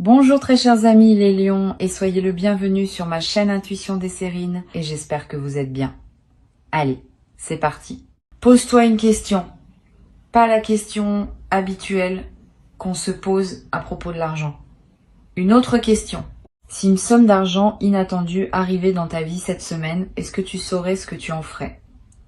Bonjour très chers amis les lions et soyez le bienvenu sur ma chaîne Intuition des Sérines et j'espère que vous êtes bien. Allez, c'est parti. Pose-toi une question, pas la question habituelle qu'on se pose à propos de l'argent. Une autre question. Si une somme d'argent inattendue arrivait dans ta vie cette semaine, est-ce que tu saurais ce que tu en ferais?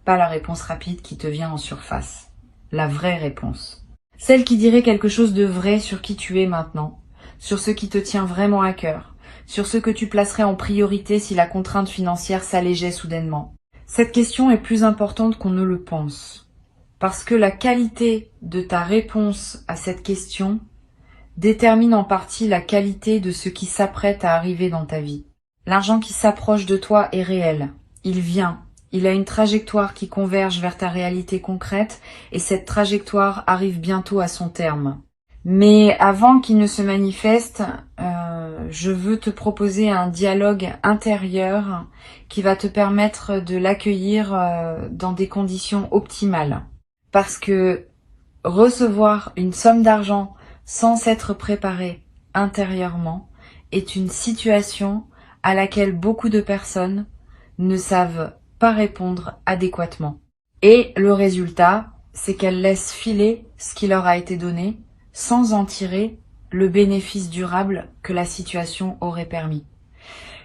Pas la réponse rapide qui te vient en surface. La vraie réponse. Celle qui dirait quelque chose de vrai sur qui tu es maintenant, sur ce qui te tient vraiment à cœur, sur ce que tu placerais en priorité si la contrainte financière s'allégeait soudainement. Cette question est plus importante qu'on ne le pense, parce que la qualité de ta réponse à cette question détermine en partie la qualité de ce qui s'apprête à arriver dans ta vie. L'argent qui s'approche de toi est réel, il vient, il a une trajectoire qui converge vers ta réalité concrète et cette trajectoire arrive bientôt à son terme. Mais avant qu'il ne se manifeste, je veux te proposer un dialogue intérieur qui va te permettre de l'accueillir dans des conditions optimales. Parce que recevoir une somme d'argent sans s'être préparé intérieurement est une situation à laquelle beaucoup de personnes ne savent pas répondre adéquatement. Et le résultat, c'est qu'elles laissent filer ce qui leur a été donné sans en tirer le bénéfice durable que la situation aurait permis.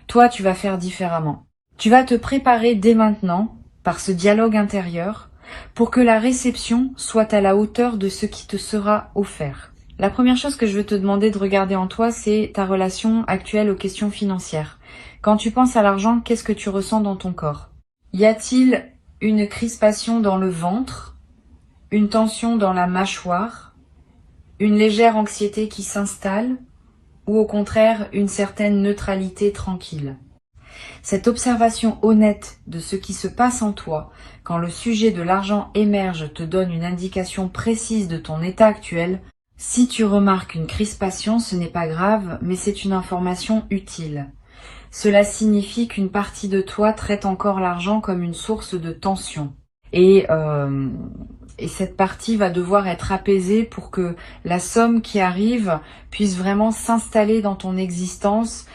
Toi, tu vas faire différemment. Tu vas te préparer dès maintenant, par ce dialogue intérieur, pour que la réception soit à la hauteur de ce qui te sera offert. La première chose que je veux te demander de regarder en toi, c'est ta relation actuelle aux questions financières. Quand tu penses à l'argent, qu'est-ce que tu ressens dans ton corps? Y a-t-il une crispation dans le ventre, une tension dans la mâchoire, une légère anxiété qui s'installe, ou au contraire une certaine neutralité tranquille? Cette observation honnête de ce qui se passe en toi quand le sujet de l'argent émerge te donne une indication précise de ton état actuel. Si tu remarques une crispation, ce n'est pas grave, mais c'est une information utile. Cela signifie qu'une partie de toi traite encore l'argent comme une source de tension. Et cette partie va devoir être apaisée pour que la somme qui arrive puisse vraiment s'installer dans ton existence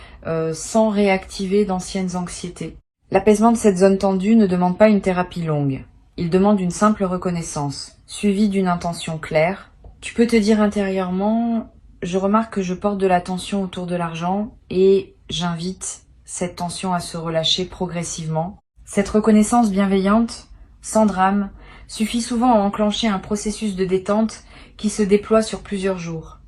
sans réactiver d'anciennes anxiétés. L'apaisement de cette zone tendue ne demande pas une thérapie longue. Il demande une simple reconnaissance, suivie d'une intention claire. Tu peux te dire intérieurement, je remarque que je porte de la tension autour de l'argent et j'invite cette tension à se relâcher progressivement. Cette reconnaissance bienveillante, sans drame, suffit souvent à enclencher un processus de détente qui se déploie sur plusieurs jours.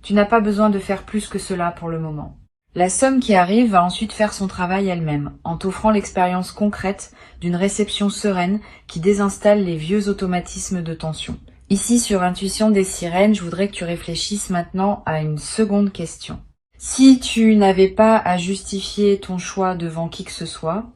Tu n'as pas besoin de faire plus que cela pour le moment. La somme qui arrive va ensuite faire son travail elle-même, en t'offrant l'expérience concrète d'une réception sereine qui désinstalle les vieux automatismes de tension. Ici, sur Intuition des Sirènes, je voudrais que tu réfléchisses maintenant à une seconde question. Si tu n'avais pas à justifier ton choix devant qui que ce soit,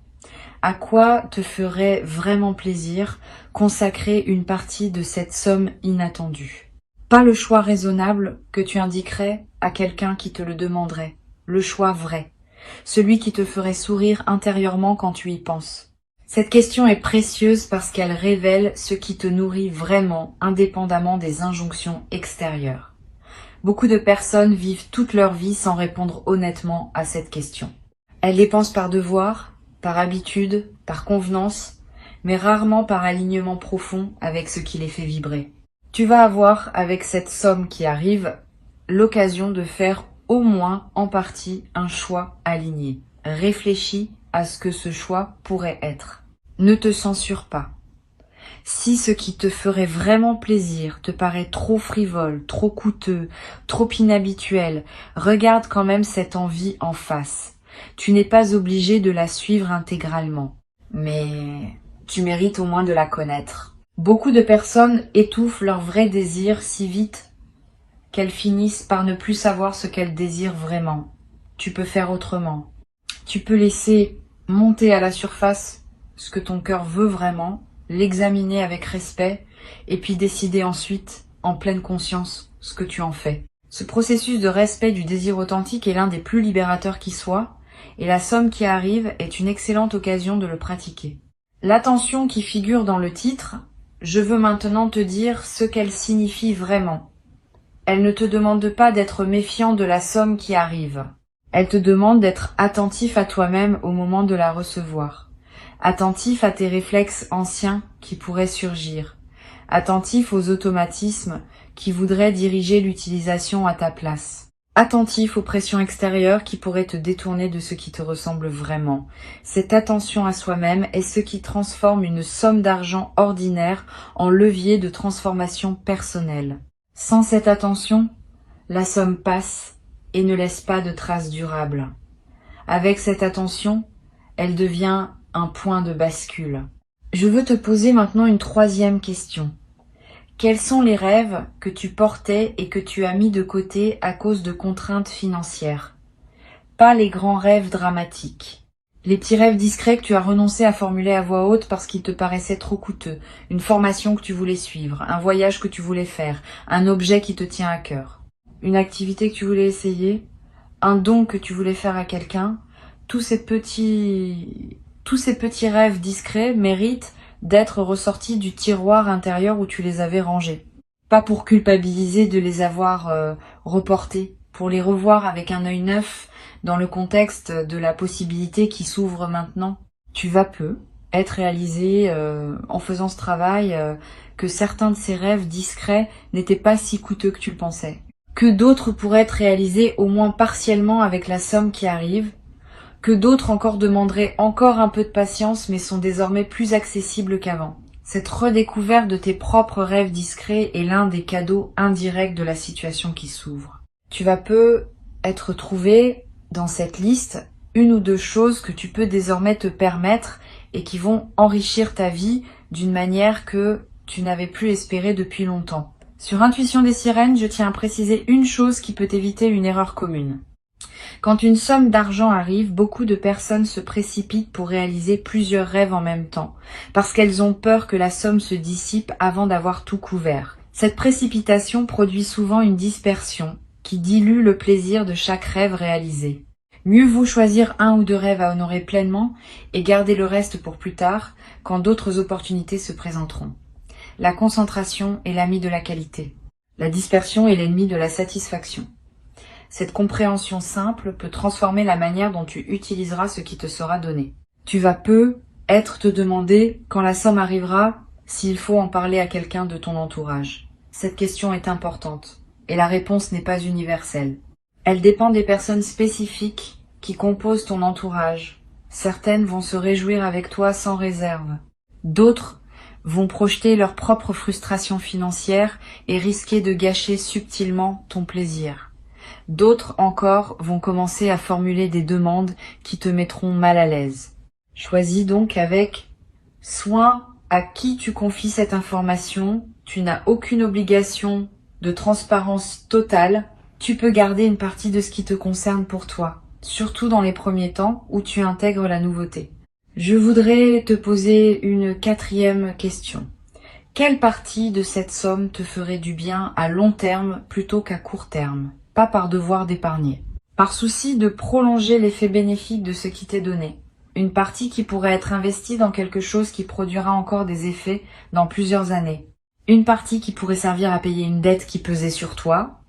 à quoi te ferait vraiment plaisir consacrer une partie de cette somme inattendue? Pas le choix raisonnable que tu indiquerais à quelqu'un qui te le demanderait, le choix vrai, celui qui te ferait sourire intérieurement quand tu y penses. Cette question est précieuse parce qu'elle révèle ce qui te nourrit vraiment, indépendamment des injonctions extérieures. Beaucoup de personnes vivent toute leur vie sans répondre honnêtement à cette question. Elles les pensent par devoir, par habitude, par convenance, mais rarement par alignement profond avec ce qui les fait vibrer. Tu vas avoir, avec cette somme qui arrive, l'occasion de faire au moins en partie un choix aligné. Réfléchis à ce que ce choix pourrait être. Ne te censure pas. Si ce qui te ferait vraiment plaisir te paraît trop frivole, trop coûteux, trop inhabituel, regarde quand même cette envie en face. Tu n'es pas obligé de la suivre intégralement, mais tu mérites au moins de la connaître. Beaucoup de personnes étouffent leur vrai désir si vite qu'elles finissent par ne plus savoir ce qu'elles désirent vraiment. Tu peux faire autrement. Tu peux laisser monter à la surface ce que ton cœur veut vraiment, l'examiner avec respect, et puis décider ensuite, en pleine conscience, ce que tu en fais. Ce processus de respect du désir authentique est l'un des plus libérateurs qui soit, et la somme qui arrive est une excellente occasion de le pratiquer. L'attention qui figure dans le titre, je veux maintenant te dire ce qu'elle signifie vraiment. Elle ne te demande pas d'être méfiant de la somme qui arrive. Elle te demande d'être attentif à toi-même au moment de la recevoir. Attentif à tes réflexes anciens qui pourraient surgir. Attentif aux automatismes qui voudraient diriger l'utilisation à ta place. Attentif aux pressions extérieures qui pourraient te détourner de ce qui te ressemble vraiment. Cette attention à soi-même est ce qui transforme une somme d'argent ordinaire en levier de transformation personnelle. Sans cette attention, la somme passe et ne laisse pas de traces durables. Avec cette attention, elle devient un point de bascule. Je veux te poser maintenant une troisième question. Quels sont les rêves que tu portais et que tu as mis de côté à cause de contraintes financières? Pas les grands rêves dramatiques. Les petits rêves discrets que tu as renoncé à formuler à voix haute parce qu'ils te paraissaient trop coûteux, une formation que tu voulais suivre, un voyage que tu voulais faire, un objet qui te tient à cœur, une activité que tu voulais essayer, un don que tu voulais faire à quelqu'un. Tous ces petits rêves discrets méritent d'être ressortis du tiroir intérieur où tu les avais rangés. Pas pour culpabiliser de les avoir reportés, pour les revoir avec un œil neuf dans le contexte de la possibilité qui s'ouvre maintenant. Tu vas peu être réalisé en faisant ce travail que certains de ces rêves discrets n'étaient pas si coûteux que tu le pensais. Que d'autres pourraient être réalisés au moins partiellement avec la somme qui arrive, que d'autres encore demanderaient encore un peu de patience mais sont désormais plus accessibles qu'avant. Cette redécouverte de tes propres rêves discrets est l'un des cadeaux indirects de la situation qui s'ouvre. Tu vas peu être trouvé dans cette liste une ou deux choses que tu peux désormais te permettre et qui vont enrichir ta vie d'une manière que tu n'avais plus espéré depuis longtemps. Sur Intuition des sirènes, je tiens à préciser une chose qui peut éviter une erreur commune. Quand une somme d'argent arrive, beaucoup de personnes se précipitent pour réaliser plusieurs rêves en même temps, parce qu'elles ont peur que la somme se dissipe avant d'avoir tout couvert. Cette précipitation produit souvent une dispersion qui dilue le plaisir de chaque rêve réalisé. Mieux vaut choisir un ou deux rêves à honorer pleinement et garder le reste pour plus tard, quand d'autres opportunités se présenteront. La concentration est l'ami de la qualité. La dispersion est l'ennemi de la satisfaction. Cette compréhension simple peut transformer la manière dont tu utiliseras ce qui te sera donné. Tu vas peu être te demander, quand la somme arrivera, s'il faut en parler à quelqu'un de ton entourage. Cette question est importante, et la réponse n'est pas universelle. Elle dépend des personnes spécifiques qui composent ton entourage. Certaines vont se réjouir avec toi sans réserve. D'autres vont projeter leur propre frustration financière et risquer de gâcher subtilement ton plaisir. D'autres encore vont commencer à formuler des demandes qui te mettront mal à l'aise. Choisis donc avec soin à qui tu confies cette information. Tu n'as aucune obligation de transparence totale. Tu peux garder une partie de ce qui te concerne pour toi, surtout dans les premiers temps où tu intègres la nouveauté. Je voudrais te poser une quatrième question. Quelle partie de cette somme te ferait du bien à long terme plutôt qu'à court terme? Pas par devoir d'épargner. Par souci de prolonger l'effet bénéfique de ce qui t'est donné. Une partie qui pourrait être investie dans quelque chose qui produira encore des effets dans plusieurs années. Une partie qui pourrait servir à payer une dette qui pesait sur toi.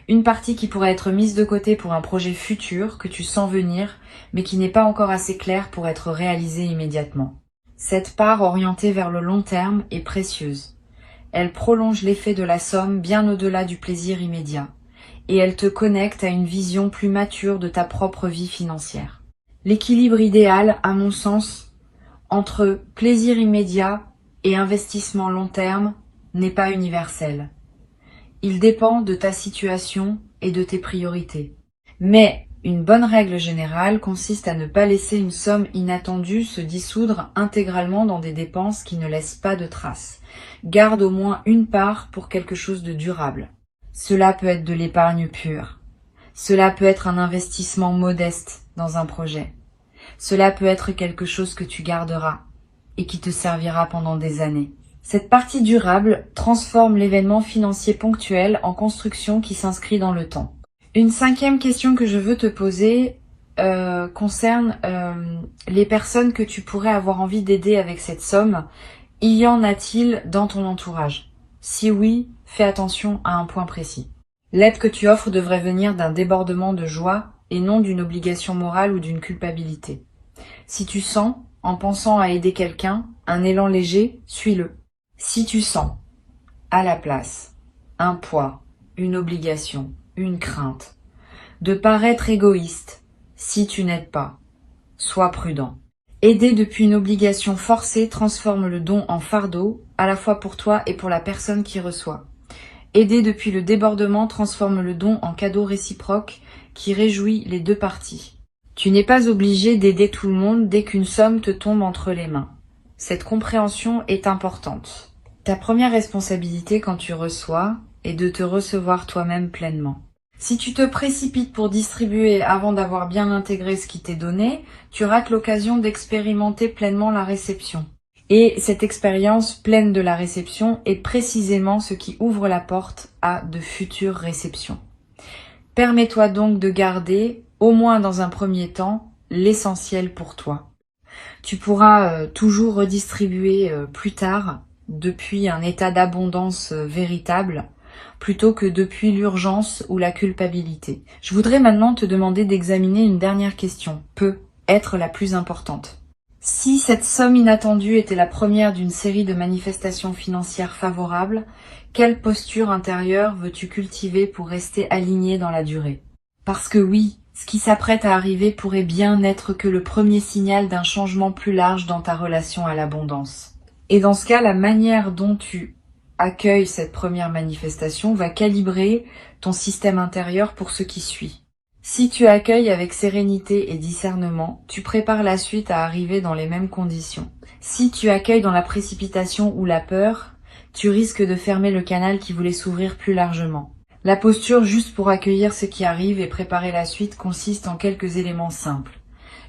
Une partie qui pourrait être mise de côté pour un projet futur que tu sens venir, mais qui n'est pas encore assez clair pour être réalisé immédiatement. Cette part orientée vers le long terme est précieuse. Elle prolonge l'effet de la somme bien au-delà du plaisir immédiat. Et elle te connecte à une vision plus mature de ta propre vie financière. L'équilibre idéal, à mon sens, entre plaisir immédiat et investissement long terme n'est pas universel. Il dépend de ta situation et de tes priorités. Mais une bonne règle générale consiste à ne pas laisser une somme inattendue se dissoudre intégralement dans des dépenses qui ne laissent pas de traces. Garde au moins une part pour quelque chose de durable. Cela peut être de l'épargne pure. Cela peut être un investissement modeste dans un projet. Cela peut être quelque chose que tu garderas et qui te servira pendant des années. Cette partie durable transforme l'événement financier ponctuel en construction qui s'inscrit dans le temps. Une cinquième question que je veux te poser concerne les personnes que tu pourrais avoir envie d'aider avec cette somme. Y en a-t-il dans ton entourage? Si oui, fais attention à un point précis. L'aide que tu offres devrait venir d'un débordement de joie et non d'une obligation morale ou d'une culpabilité. Si tu sens, en pensant à aider quelqu'un, un élan léger, suis-le. Si tu sens, à la place, un poids, une obligation, une crainte, de paraître égoïste, si tu n'aides pas, sois prudent. Aider depuis une obligation forcée transforme le don en fardeau, à la fois pour toi et pour la personne qui reçoit. Aider depuis le débordement transforme le don en cadeau réciproque qui réjouit les deux parties. Tu n'es pas obligé d'aider tout le monde dès qu'une somme te tombe entre les mains. Cette compréhension est importante. Ta première responsabilité quand tu reçois est de te recevoir toi-même pleinement. Si tu te précipites pour distribuer avant d'avoir bien intégré ce qui t'est donné, tu rates l'occasion d'expérimenter pleinement la réception. Et cette expérience pleine de la réception est précisément ce qui ouvre la porte à de futures réceptions. Permets-toi donc de garder, au moins dans un premier temps, l'essentiel pour toi. Tu pourras toujours redistribuer plus tard, depuis un état d'abondance véritable, plutôt que depuis l'urgence ou la culpabilité. Je voudrais maintenant te demander d'examiner une dernière question, peut être la plus importante. Si cette somme inattendue était la première d'une série de manifestations financières favorables, quelle posture intérieure veux-tu cultiver pour rester aligné dans la durée? Parce que oui, ce qui s'apprête à arriver pourrait bien n'être que le premier signal d'un changement plus large dans ta relation à l'abondance. Et dans ce cas, la manière dont tu accueilles cette première manifestation va calibrer ton système intérieur pour ce qui suit. Si tu accueilles avec sérénité et discernement, tu prépares la suite à arriver dans les mêmes conditions. Si tu accueilles dans la précipitation ou la peur, tu risques de fermer le canal qui voulait s'ouvrir plus largement. La posture juste pour accueillir ce qui arrive et préparer la suite consiste en quelques éléments simples.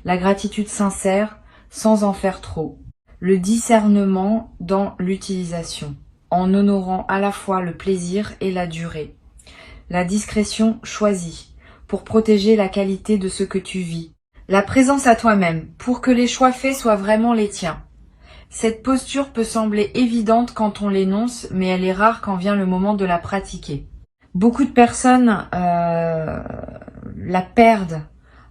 La gratitude sincère, sans en faire trop. Le discernement dans l'utilisation, en honorant à la fois le plaisir et la durée. La discrétion choisie, pour protéger la qualité de ce que tu vis. La présence à toi-même, pour que les choix faits soient vraiment les tiens. Cette posture peut sembler évidente quand on l'énonce, mais elle est rare quand vient le moment de la pratiquer. Beaucoup de personnes la perdent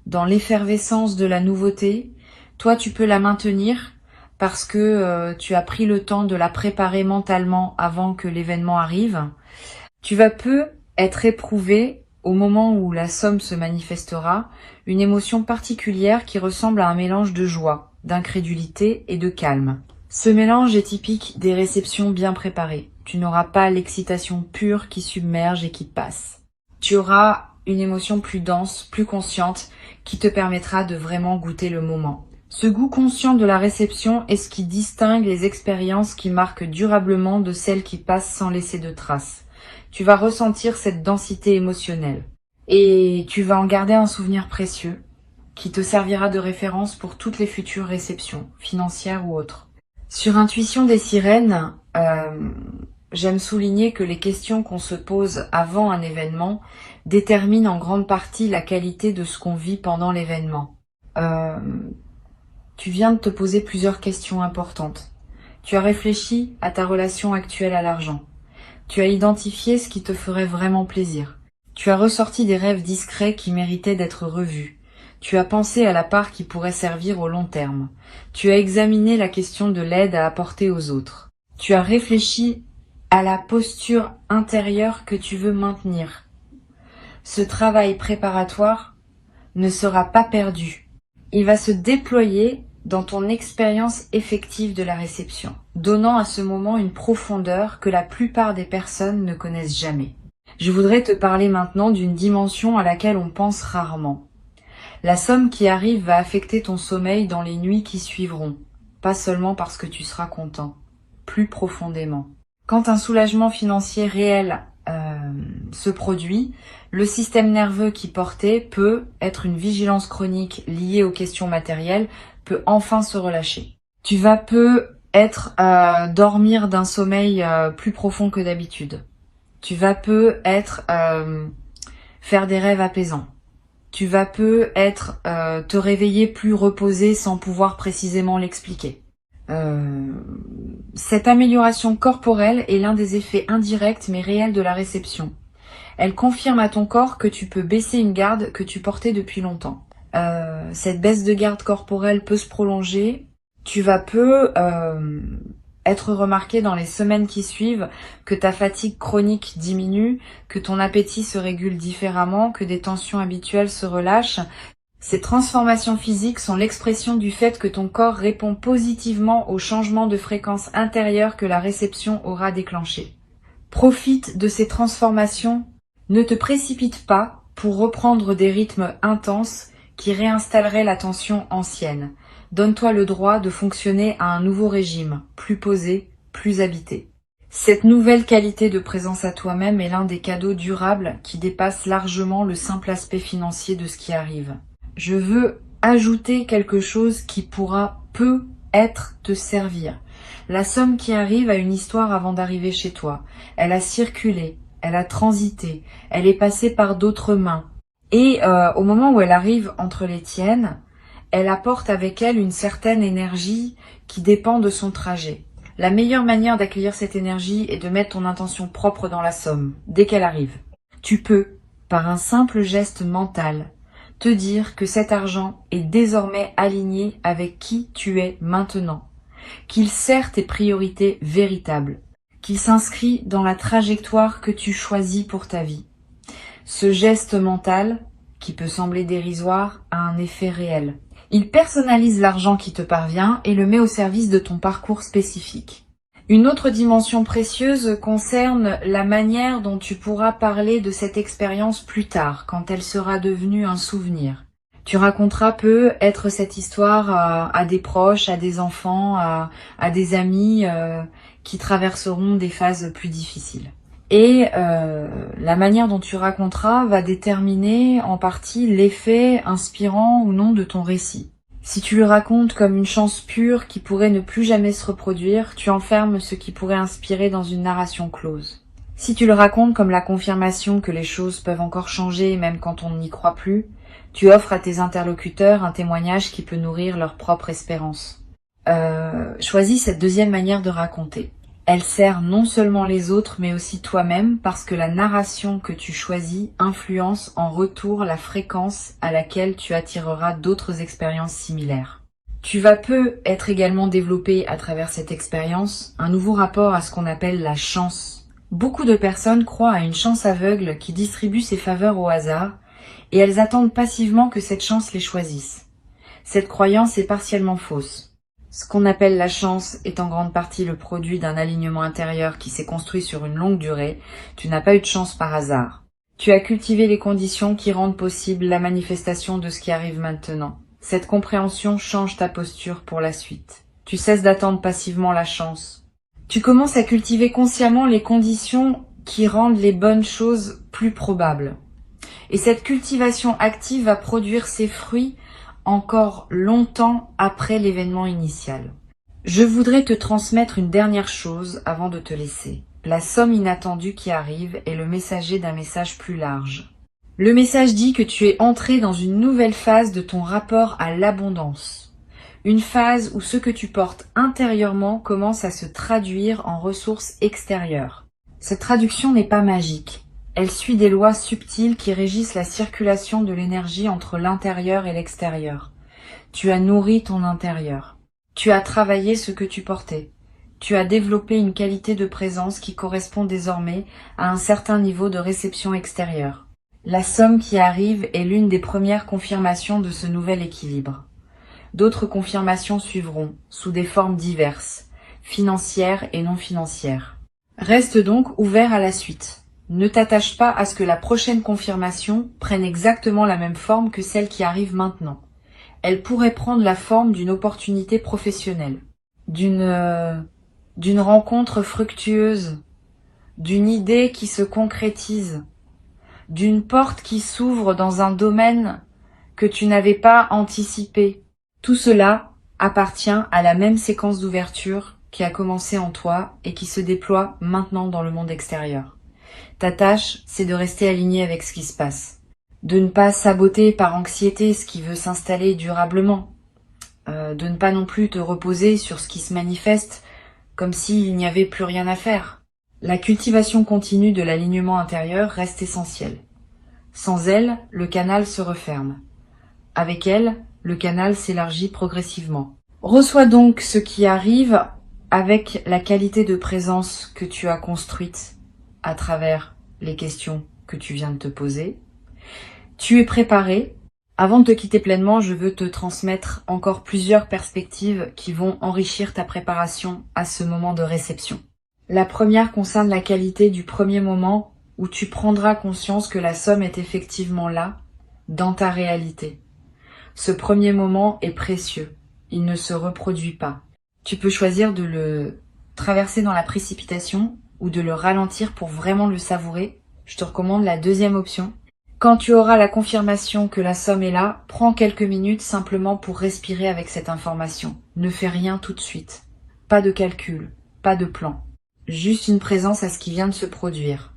dans l'effervescence de la nouveauté. Toi, tu peux la maintenir parce que tu as pris le temps de la préparer mentalement avant que l'événement arrive. Tu vas peu être éprouvé au moment où la somme se manifestera, une émotion particulière qui ressemble à un mélange de joie, d'incrédulité et de calme. Ce mélange est typique des réceptions bien préparées. Tu n'auras pas l'excitation pure qui submerge et qui passe. Tu auras une émotion plus dense, plus consciente, qui te permettra de vraiment goûter le moment. Ce goût conscient de la réception est ce qui distingue les expériences qui marquent durablement de celles qui passent sans laisser de traces. Tu vas ressentir cette densité émotionnelle et tu vas en garder un souvenir précieux qui te servira de référence pour toutes les futures réceptions, financières ou autres. Sur Intuition des sirènes, j'aime souligner que les questions qu'on se pose avant un événement déterminent en grande partie la qualité de ce qu'on vit pendant l'événement. Tu viens de te poser plusieurs questions importantes. Tu as réfléchi à ta relation actuelle à l'argent. Tu as identifié ce qui te ferait vraiment plaisir. Tu as ressorti des rêves discrets qui méritaient d'être revus. Tu as pensé à la part qui pourrait servir au long terme. Tu as examiné la question de l'aide à apporter aux autres. Tu as réfléchi à la posture intérieure que tu veux maintenir. Ce travail préparatoire ne sera pas perdu. Il va se déployer dans ton expérience effective de la réception, donnant à ce moment une profondeur que la plupart des personnes ne connaissent jamais. Je voudrais te parler maintenant d'une dimension à laquelle on pense rarement. La somme qui arrive va affecter ton sommeil dans les nuits qui suivront, pas seulement parce que tu seras content, plus profondément. Quand un soulagement financier réel se produit, le système nerveux qui portait peut être une vigilance chronique liée aux questions matérielles, peut enfin se relâcher. Tu vas peu être dormir d'un sommeil plus profond que d'habitude. Tu vas peu être faire des rêves apaisants. Tu vas peu être te réveiller plus reposé sans pouvoir précisément l'expliquer. Cette amélioration corporelle est l'un des effets indirects mais réels de la réception. Elle confirme à ton corps que tu peux baisser une garde que tu portais depuis longtemps. Cette baisse de garde corporelle peut se prolonger. Tu vas être remarqué dans les semaines qui suivent que ta fatigue chronique diminue, que ton appétit se régule différemment, que des tensions habituelles se relâchent. Ces transformations physiques sont l'expression du fait que ton corps répond positivement aux changements de fréquence intérieure que la réception aura déclenchés. Profite de ces transformations. Ne te précipite pas pour reprendre des rythmes intenses qui réinstalleraient la tension ancienne. Donne-toi le droit de fonctionner à un nouveau régime, plus posé, plus habité. Cette nouvelle qualité de présence à toi-même est l'un des cadeaux durables qui dépasse largement le simple aspect financier de ce qui arrive. Je veux ajouter quelque chose qui peut-être te servir. La somme qui arrive a une histoire avant d'arriver chez toi. Elle a circulé, elle a transité, elle est passée par d'autres mains. Et au moment où elle arrive entre les tiennes, elle apporte avec elle une certaine énergie qui dépend de son trajet. La meilleure manière d'accueillir cette énergie est de mettre ton intention propre dans la somme, dès qu'elle arrive. Tu peux, par un simple geste mental, te dire que cet argent est désormais aligné avec qui tu es maintenant, qu'il sert tes priorités véritables, qu'il s'inscrit dans la trajectoire que tu choisis pour ta vie. Ce geste mental, qui peut sembler dérisoire, a un effet réel. Il personnalise l'argent qui te parvient et le met au service de ton parcours spécifique. Une autre dimension précieuse concerne la manière dont tu pourras parler de cette expérience plus tard, quand elle sera devenue un souvenir. Tu raconteras peut-être cette histoire à des proches, à des enfants, à des amis qui traverseront des phases plus difficiles. Et la manière dont tu raconteras va déterminer en partie l'effet inspirant ou non de ton récit. Si tu le racontes comme une chance pure qui pourrait ne plus jamais se reproduire, tu enfermes ce qui pourrait inspirer dans une narration close. Si tu le racontes comme la confirmation que les choses peuvent encore changer même quand on n'y croit plus, tu offres à tes interlocuteurs un témoignage qui peut nourrir leur propre espérance. Choisis cette deuxième manière de raconter. Elle sert non seulement les autres, mais aussi toi-même, parce que la narration que tu choisis influence en retour la fréquence à laquelle tu attireras d'autres expériences similaires. Tu vas peut-être également développer à travers cette expérience un nouveau rapport à ce qu'on appelle la chance. Beaucoup de personnes croient à une chance aveugle qui distribue ses faveurs au hasard, et elles attendent passivement que cette chance les choisisse. Cette croyance est partiellement fausse. Ce qu'on appelle la chance est en grande partie le produit d'un alignement intérieur qui s'est construit sur une longue durée. Tu n'as pas eu de chance par hasard. Tu as cultivé les conditions qui rendent possible la manifestation de ce qui arrive maintenant. Cette compréhension change ta posture pour la suite. Tu cesses d'attendre passivement la chance. Tu commences à cultiver consciemment les conditions qui rendent les bonnes choses plus probables. Et cette cultivation active va produire ses fruits encore longtemps après l'événement initial. Je voudrais te transmettre une dernière chose avant de te laisser. La somme inattendue qui arrive est le messager d'un message plus large. Le message dit que tu es entré dans une nouvelle phase de ton rapport à l'abondance. Une phase où ce que tu portes intérieurement commence à se traduire en ressources extérieures. Cette traduction n'est pas magique. Elle suit des lois subtiles qui régissent la circulation de l'énergie entre l'intérieur et l'extérieur. Tu as nourri ton intérieur. Tu as travaillé ce que tu portais. Tu as développé une qualité de présence qui correspond désormais à un certain niveau de réception extérieure. La somme qui arrive est l'une des premières confirmations de ce nouvel équilibre. D'autres confirmations suivront, sous des formes diverses, financières et non financières. Reste donc ouvert à la suite. Ne t'attache pas à ce que la prochaine confirmation prenne exactement la même forme que celle qui arrive maintenant. Elle pourrait prendre la forme d'une opportunité professionnelle, d'une rencontre fructueuse, d'une idée qui se concrétise, d'une porte qui s'ouvre dans un domaine que tu n'avais pas anticipé. Tout cela appartient à la même séquence d'ouverture qui a commencé en toi et qui se déploie maintenant dans le monde extérieur. Ta tâche, c'est de rester aligné avec ce qui se passe. De ne pas saboter par anxiété ce qui veut s'installer durablement. De ne pas non plus te reposer sur ce qui se manifeste comme s'il n'y avait plus rien à faire. La cultivation continue de l'alignement intérieur reste essentielle. Sans elle, le canal se referme. Avec elle, le canal s'élargit progressivement. Reçois donc ce qui arrive avec la qualité de présence que tu as construite à travers les questions que tu viens de te poser. Tu es préparé. Avant de te quitter pleinement, je veux te transmettre encore plusieurs perspectives qui vont enrichir ta préparation à ce moment de réception. La première concerne la qualité du premier moment où tu prendras conscience que la somme est effectivement là, dans ta réalité. Ce premier moment est précieux, il ne se reproduit pas. Tu peux choisir de le traverser dans la précipitation ou de le ralentir pour vraiment le savourer. Je te recommande la deuxième option. Quand tu auras la confirmation que la somme est là, prends quelques minutes simplement pour respirer avec cette information. Ne fais rien tout de suite. Pas de calcul, pas de plan. Juste une présence à ce qui vient de se produire.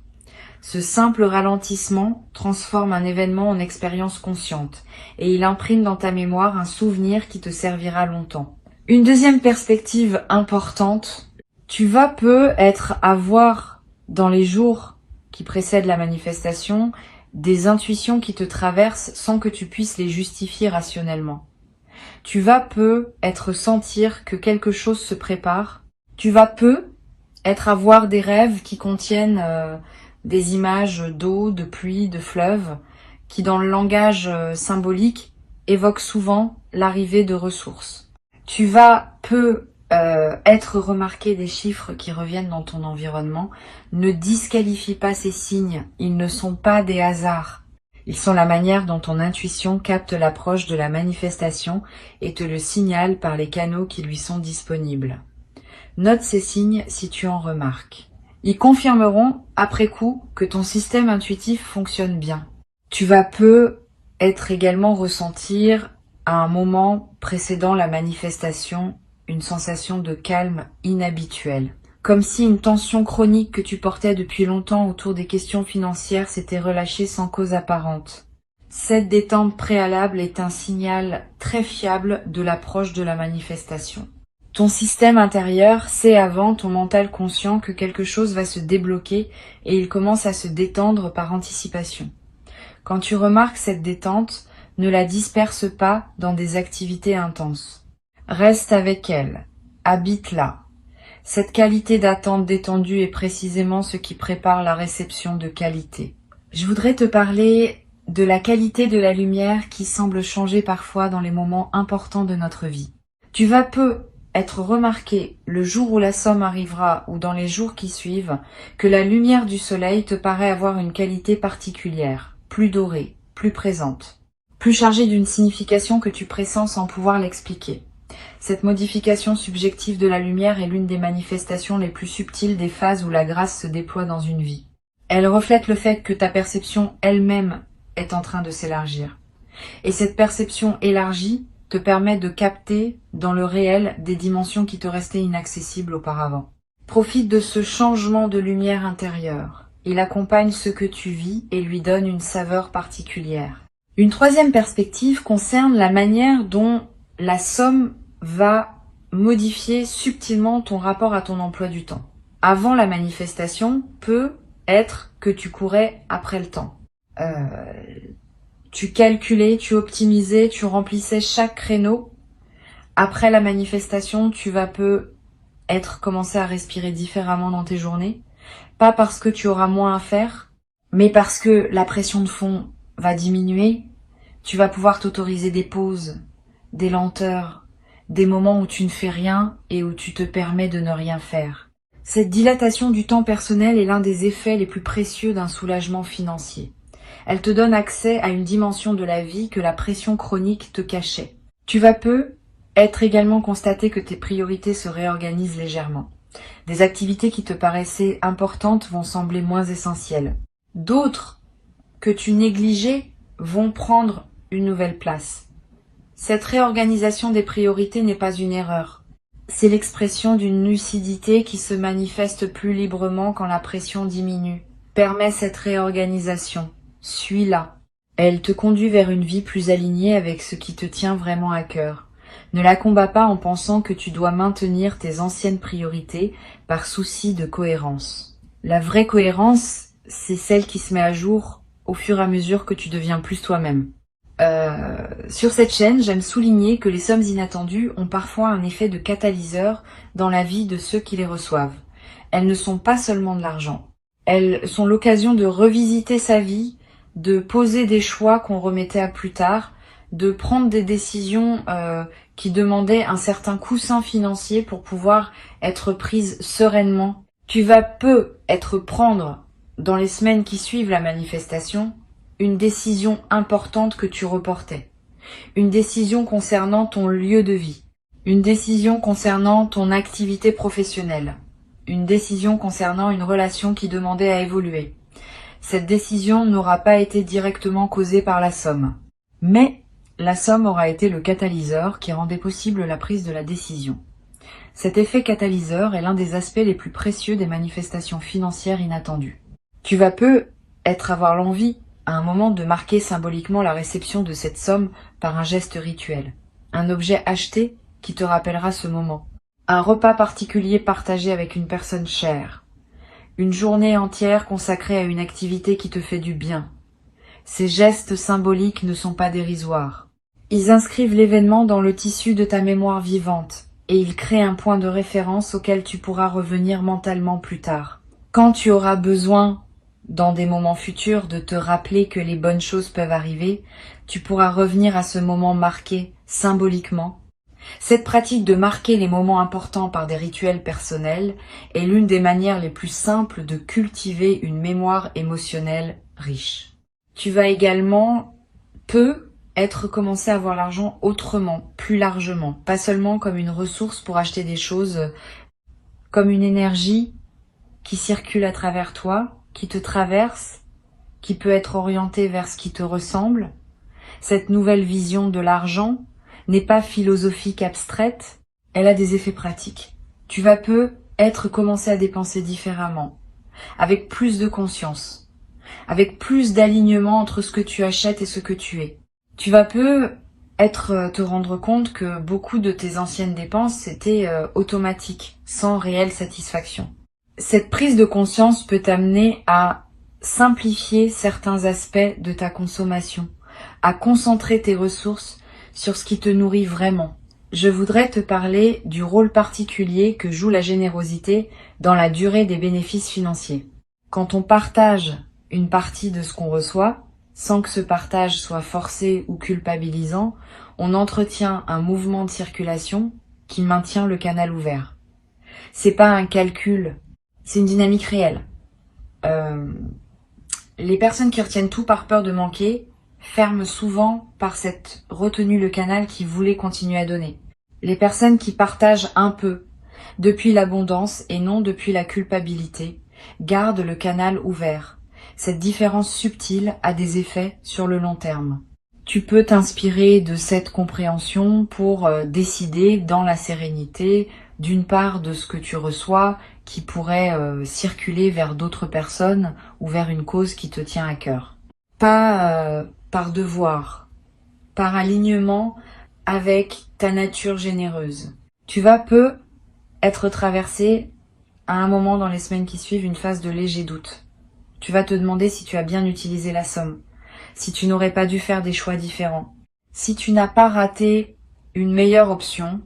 Ce simple ralentissement transforme un événement en expérience consciente et il imprime dans ta mémoire un souvenir qui te servira longtemps. Une deuxième perspective importante, tu vas peut-être avoir dans les jours qui précèdent la manifestation des intuitions qui te traversent sans que tu puisses les justifier rationnellement. Tu vas peut-être sentir que quelque chose se prépare. Tu vas peut-être avoir des rêves qui contiennent des images d'eau, de pluie, de fleuves, qui dans le langage symbolique évoquent souvent l'arrivée de ressources. Tu vas être remarqué des chiffres qui reviennent dans ton environnement. Ne disqualifie pas ces signes, ils ne sont pas des hasards. Ils sont la manière dont ton intuition capte l'approche de la manifestation et te le signale par les canaux qui lui sont disponibles. Note ces signes si tu en remarques. Ils confirmeront, après coup, que ton système intuitif fonctionne bien. Tu vas peut-être également ressentir, à un moment précédant la manifestation, une sensation de calme inhabituelle. Comme si une tension chronique que tu portais depuis longtemps autour des questions financières s'était relâchée sans cause apparente. Cette détente préalable est un signal très fiable de l'approche de la manifestation. Ton système intérieur sait avant ton mental conscient que quelque chose va se débloquer et il commence à se détendre par anticipation. Quand tu remarques cette détente, ne la disperse pas dans des activités intenses. Reste avec elle, habite-la. Cette qualité d'attente détendue est précisément ce qui prépare la réception de qualité. Je voudrais te parler de la qualité de la lumière qui semble changer parfois dans les moments importants de notre vie. Tu vas être remarqué le jour où la somme arrivera ou dans les jours qui suivent que la lumière du soleil te paraît avoir une qualité particulière, plus dorée, plus présente, plus chargée d'une signification que tu pressens sans pouvoir l'expliquer. Cette modification subjective de la lumière est l'une des manifestations les plus subtiles des phases où la grâce se déploie dans une vie. Elle reflète le fait que ta perception elle-même est en train de s'élargir. Et cette perception élargie te permet de capter dans le réel des dimensions qui te restaient inaccessibles auparavant. Profite de ce changement de lumière intérieure. Il accompagne ce que tu vis et lui donne une saveur particulière. Une troisième perspective concerne la manière dont la somme va modifier subtilement ton rapport à ton emploi du temps. Avant la manifestation, peut être que tu courais après le temps. Tu calculais, tu optimisais, tu remplissais chaque créneau. Après la manifestation, tu vas peut-être commencer à respirer différemment dans tes journées. Pas parce que tu auras moins à faire, mais parce que la pression de fond va diminuer. Tu vas pouvoir t'autoriser des pauses, des lenteurs, des moments où tu ne fais rien et où tu te permets de ne rien faire. Cette dilatation du temps personnel est l'un des effets les plus précieux d'un soulagement financier. Elle te donne accès à une dimension de la vie que la pression chronique te cachait. Tu vas être également constaté que tes priorités se réorganisent légèrement. Des activités qui te paraissaient importantes vont sembler moins essentielles. D'autres que tu négligeais vont prendre une nouvelle place. Cette réorganisation des priorités n'est pas une erreur. C'est l'expression d'une lucidité qui se manifeste plus librement quand la pression diminue. Permets cette réorganisation. Suis-la. Elle te conduit vers une vie plus alignée avec ce qui te tient vraiment à cœur. Ne la combats pas en pensant que tu dois maintenir tes anciennes priorités par souci de cohérence. La vraie cohérence, c'est celle qui se met à jour au fur et à mesure que tu deviens plus toi-même. Sur cette chaîne, j'aime souligner que les sommes inattendues ont parfois un effet de catalyseur dans la vie de ceux qui les reçoivent. Elles ne sont pas seulement de l'argent. Elles sont l'occasion de revisiter sa vie, de poser des choix qu'on remettait à plus tard, de prendre des décisions qui demandaient un certain coussin financier pour pouvoir être prises sereinement. Tu vas peut-être prendre, dans les semaines qui suivent la manifestation, une décision importante que tu reportais. Une décision concernant ton lieu de vie. Une décision concernant ton activité professionnelle. Une décision concernant une relation qui demandait à évoluer. Cette décision n'aura pas été directement causée par la somme. Mais la somme aura été le catalyseur qui rendait possible la prise de la décision. Cet effet catalyseur est l'un des aspects les plus précieux des manifestations financières inattendues. Tu vas peut-être avoir l'envie à un moment de marquer symboliquement la réception de cette somme par un geste rituel. Un objet acheté qui te rappellera ce moment. Un repas particulier partagé avec une personne chère. Une journée entière consacrée à une activité qui te fait du bien. Ces gestes symboliques ne sont pas dérisoires. Ils inscrivent l'événement dans le tissu de ta mémoire vivante et ils créent un point de référence auquel tu pourras revenir mentalement plus tard. Quand tu auras besoin dans des moments futurs de te rappeler que les bonnes choses peuvent arriver, tu pourras revenir à ce moment marqué symboliquement. Cette pratique de marquer les moments importants par des rituels personnels est l'une des manières les plus simples de cultiver une mémoire émotionnelle riche. Tu vas également peut-être commencer à voir l'argent autrement, plus largement, pas seulement comme une ressource pour acheter des choses, comme une énergie qui circule à travers toi, qui te traverse, qui peut être orientée vers ce qui te ressemble. Cette nouvelle vision de l'argent n'est pas philosophique abstraite, elle a des effets pratiques. Tu vas peut-être commencer à dépenser différemment, avec plus de conscience, avec plus d'alignement entre ce que tu achètes et ce que tu es. Tu vas peut-être te rendre compte que beaucoup de tes anciennes dépenses étaient automatiques, sans réelle satisfaction. Cette prise de conscience peut t'amener à simplifier certains aspects de ta consommation, à concentrer tes ressources sur ce qui te nourrit vraiment. Je voudrais te parler du rôle particulier que joue la générosité dans la durée des bénéfices financiers. Quand on partage une partie de ce qu'on reçoit, sans que ce partage soit forcé ou culpabilisant, on entretient un mouvement de circulation qui maintient le canal ouvert. C'est pas un calcul, c'est une dynamique réelle. Les personnes qui retiennent tout par peur de manquer ferment souvent par cette retenue le canal qui voulait continuer à donner. Les personnes qui partagent un peu, depuis l'abondance et non depuis la culpabilité, gardent le canal ouvert. Cette différence subtile a des effets sur le long terme. Tu peux t'inspirer de cette compréhension pour décider dans la sérénité d'une part de ce que tu reçois qui pourrait circuler vers d'autres personnes ou vers une cause qui te tient à cœur. Pas par devoir, par alignement avec ta nature généreuse. Tu vas être traversé à un moment dans les semaines qui suivent une phase de léger doute. Tu vas te demander si tu as bien utilisé la somme, si tu n'aurais pas dû faire des choix différents, si tu n'as pas raté une meilleure option.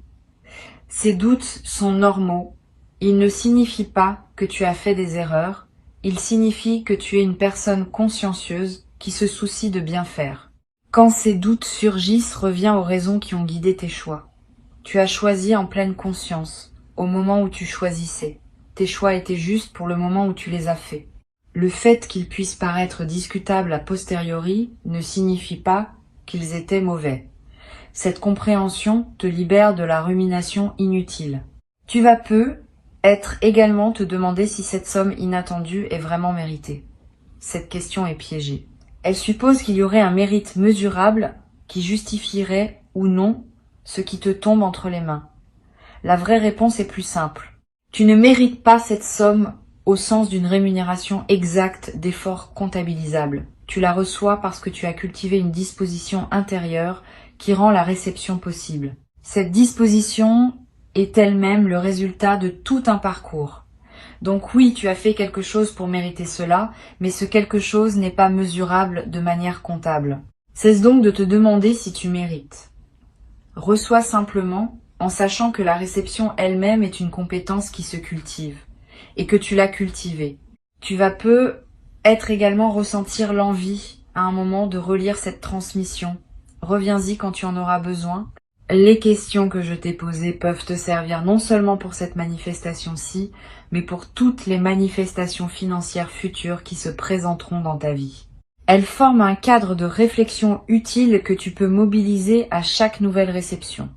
Ces doutes sont normaux. Ils ne signifient pas que tu as fait des erreurs. Ils signifient que tu es une personne consciencieuse qui se soucie de bien faire. Quand ces doutes surgissent, reviens aux raisons qui ont guidé tes choix. Tu as choisi en pleine conscience, au moment où tu choisissais. Tes choix étaient justes pour le moment où tu les as faits. Le fait qu'ils puissent paraître discutables a posteriori ne signifie pas qu'ils étaient mauvais. Cette compréhension te libère de la rumination inutile. Tu vas peut-être également te demander si cette somme inattendue est vraiment méritée. Cette question est piégée. Elle suppose qu'il y aurait un mérite mesurable qui justifierait ou non ce qui te tombe entre les mains. La vraie réponse est plus simple. Tu ne mérites pas cette somme au sens d'une rémunération exacte d'efforts comptabilisables. Tu la reçois parce que tu as cultivé une disposition intérieure qui rend la réception possible. Cette disposition est elle-même le résultat de tout un parcours. Donc oui, tu as fait quelque chose pour mériter cela, mais ce quelque chose n'est pas mesurable de manière comptable. Cesse donc de te demander si tu mérites. Reçois simplement en sachant que la réception elle-même est une compétence qui se cultive et que tu l'as cultivée. Tu vas être également ressentir l'envie à un moment de relire cette transmission. Reviens-y quand tu en auras besoin. Les questions que je t'ai posées peuvent te servir non seulement pour cette manifestation-ci, mais pour toutes les manifestations financières futures qui se présenteront dans ta vie. Elles forment un cadre de réflexion utile que tu peux mobiliser à chaque nouvelle réception.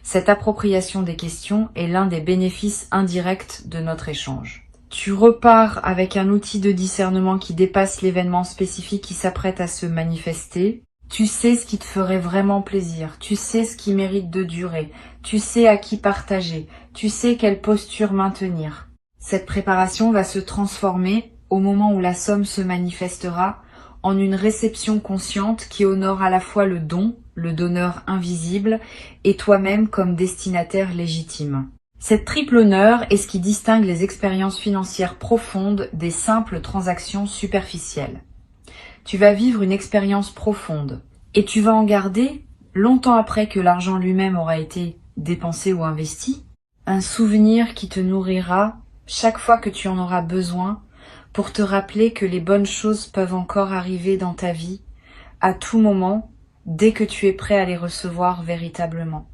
Cette appropriation des questions est l'un des bénéfices indirects de notre échange. Tu repars avec un outil de discernement qui dépasse l'événement spécifique qui s'apprête à se manifester. Tu sais ce qui te ferait vraiment plaisir, tu sais ce qui mérite de durer, tu sais à qui partager, tu sais quelle posture maintenir. Cette préparation va se transformer, au moment où la somme se manifestera, en une réception consciente qui honore à la fois le don, le donneur invisible, et toi-même comme destinataire légitime. Cette triple honneur est ce qui distingue les expériences financières profondes des simples transactions superficielles. Tu vas vivre une expérience profonde et tu vas en garder, longtemps après que l'argent lui-même aura été dépensé ou investi, un souvenir qui te nourrira chaque fois que tu en auras besoin pour te rappeler que les bonnes choses peuvent encore arriver dans ta vie à tout moment, dès que tu es prêt à les recevoir véritablement.